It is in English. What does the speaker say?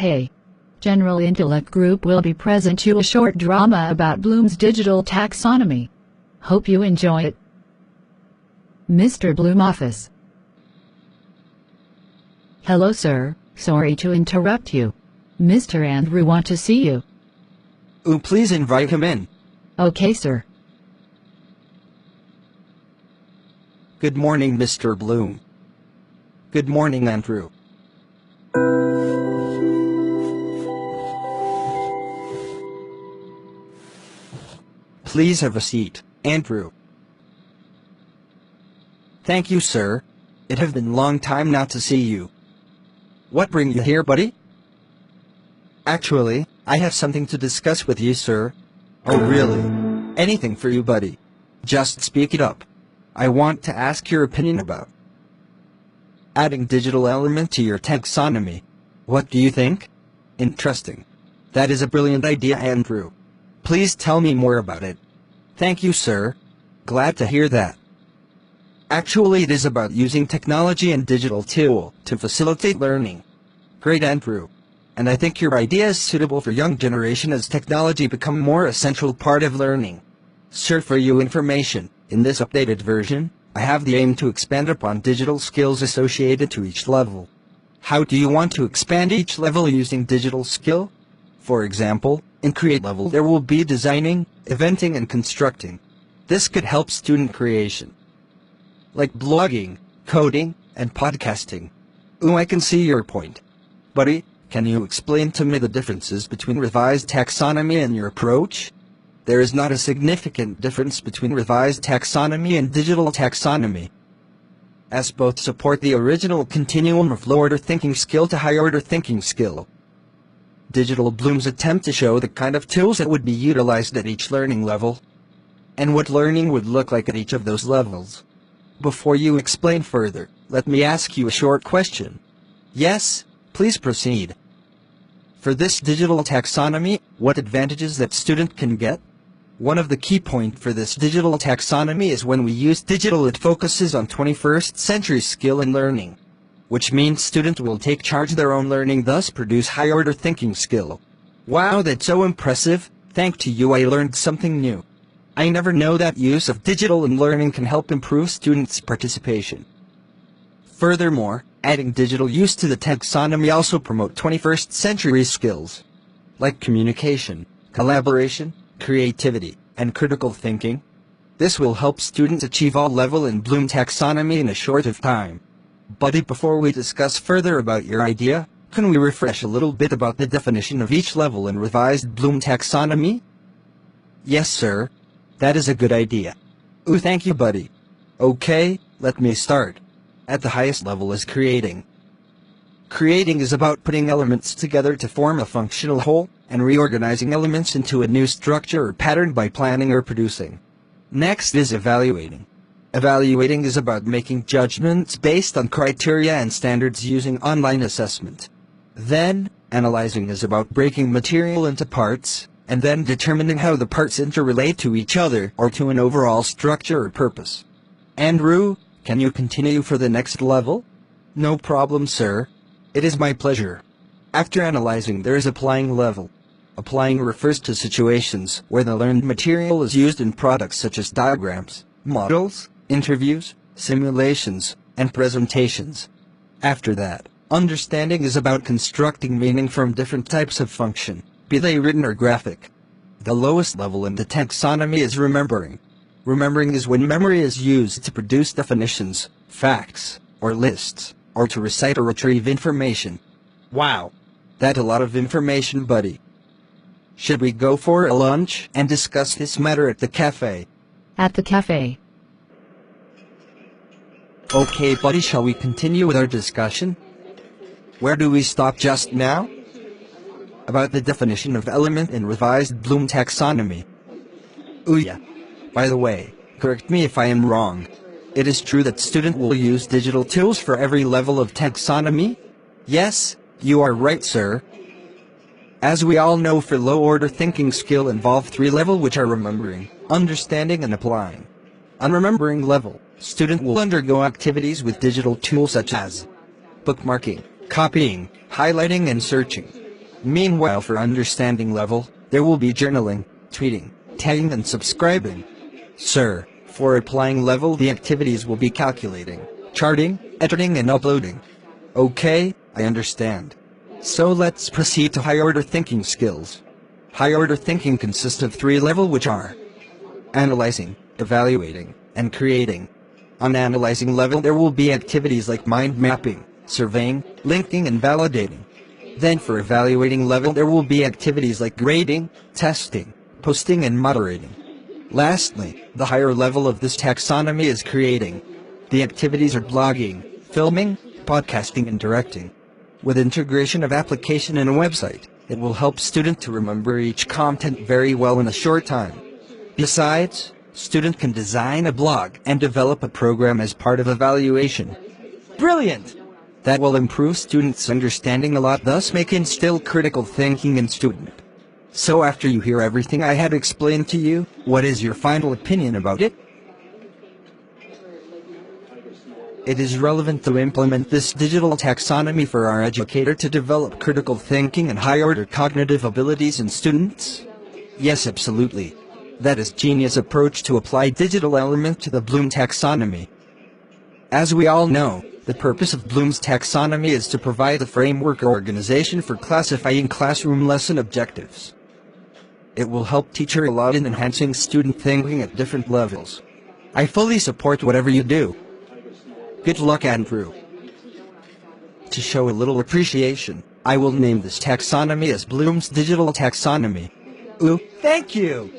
Hey. General Intellect Group will be present to a short drama about Bloom's digital taxonomy. Hope you enjoy it. Mr. Bloom office. Hello, sir. Sorry to interrupt you. Mr. Andrew want to see you. Please invite him in. Okay, sir. Good morning, Mr. Bloom. Good morning, Andrew. Please have a seat, Andrew. Thank you, sir. It have been long time now to see you. What bring you here, buddy? Actually, I have something to discuss with you, sir. Oh, really? Anything for you, buddy. Just speak it up. I want to ask your opinion about adding digital element to your taxonomy. What do you think? Interesting. That is a brilliant idea, Andrew. Please tell me more about it. Thank you, sir. Glad to hear that. Actually, it is about using technology and digital tool to facilitate learning. Great, Andrew. And I think your idea is suitable for young generation as technology become more essential part of learning. Sir, for your information, in this updated version, I have the aim to expand upon digital skills associated to each level. How do you want to expand each level using digital skill? For example, in Create level there will be designing, eventing and constructing. This could help student creation, like blogging, coding, and podcasting. I can see your point. Buddy, can you explain to me the differences between revised taxonomy and your approach? There is not a significant difference between revised taxonomy and digital taxonomy, as both support the original continuum of low-order thinking skill to high-order thinking skill. Digital Bloom's attempt to show the kind of tools that would be utilized at each learning level, and what learning would look like at each of those levels. Before you explain further, let me ask you a short question. Yes, please proceed. For this digital taxonomy, what advantages that student can get? One of the key points for this digital taxonomy is when we use digital, it focuses on 21st century skill and learning, which means students will take charge of their own learning, thus produce high-order thinking skill. Wow, that's so impressive. Thanks to you I learned something new. I never know that use of digital in learning can help improve students' participation. Furthermore, adding digital use to the taxonomy also promote 21st century skills, like communication, collaboration, creativity, and critical thinking. This will help students achieve all level in Bloom taxonomy in a short of time. Buddy, before we discuss further about your idea, can we refresh a little bit about the definition of each level in revised Bloom taxonomy? Yes, sir. That is a good idea. Thank you, buddy. Okay, let me start. At the highest level is creating. Creating is about putting elements together to form a functional whole, and reorganizing elements into a new structure or pattern by planning or producing. Next is evaluating. Evaluating is about making judgments based on criteria and standards using online assessment. Then, analyzing is about breaking material into parts, and then determining how the parts interrelate to each other or to an overall structure or purpose. Andrew, can you continue for the next level? No problem, sir. It is my pleasure. After analyzing, there is applying level. Applying refers to situations where the learned material is used in products such as diagrams, models, interviews, simulations, and presentations. After that, understanding is about constructing meaning from different types of function, be they written or graphic. The lowest level in the taxonomy is remembering. Remembering is when memory is used to produce definitions, facts, or lists, or to recite or retrieve information. Wow! That's a lot of information, buddy. Should we go for a lunch and discuss this matter at the cafe? At the cafe. Okay, buddy, shall we continue with our discussion? Where do we stop just now? About the definition of element in revised Bloom taxonomy. Yeah. By the way, correct me if I am wrong. It is true that student will use digital tools for every level of taxonomy? Yes, you are right, sir. As we all know, for low-order thinking skill involve 3 levels, which are remembering, understanding and applying. On remembering level, student will undergo activities with digital tools such as bookmarking, copying, highlighting and searching. Meanwhile, for understanding level, there will be journaling, tweeting, tagging and subscribing. Sir, for applying level, the activities will be calculating, charting, editing and uploading. Okay, I understand. So let's proceed to higher order thinking skills. Higher order thinking consists of 3 levels, which are analyzing, evaluating, and creating. On analyzing level, there will be activities like mind mapping, surveying, linking and validating. Then for evaluating level, there will be activities like grading, testing, posting and moderating. Lastly, the higher level of this taxonomy is creating. The activities are blogging, filming, podcasting and directing. With integration of application in a website, it will help student to remember each content very well in a short time. Besides, student can design a blog and develop a program as part of evaluation. Brilliant! That will improve students' understanding a lot, thus make instill critical thinking in student. So after you hear everything I had explained to you, what is your final opinion about it? It is relevant to implement this digital taxonomy for our educator to develop critical thinking and high-order cognitive abilities in students? Yes, absolutely. That is genius approach to apply digital element to the Bloom taxonomy. As we all know, the purpose of Bloom's taxonomy is to provide a framework or organization for classifying classroom lesson objectives. It will help teacher a lot in enhancing student thinking at different levels. I fully support whatever you do. Good luck, Andrew. To show a little appreciation, I will name this taxonomy as Bloom's Digital Taxonomy. Ooh, thank you!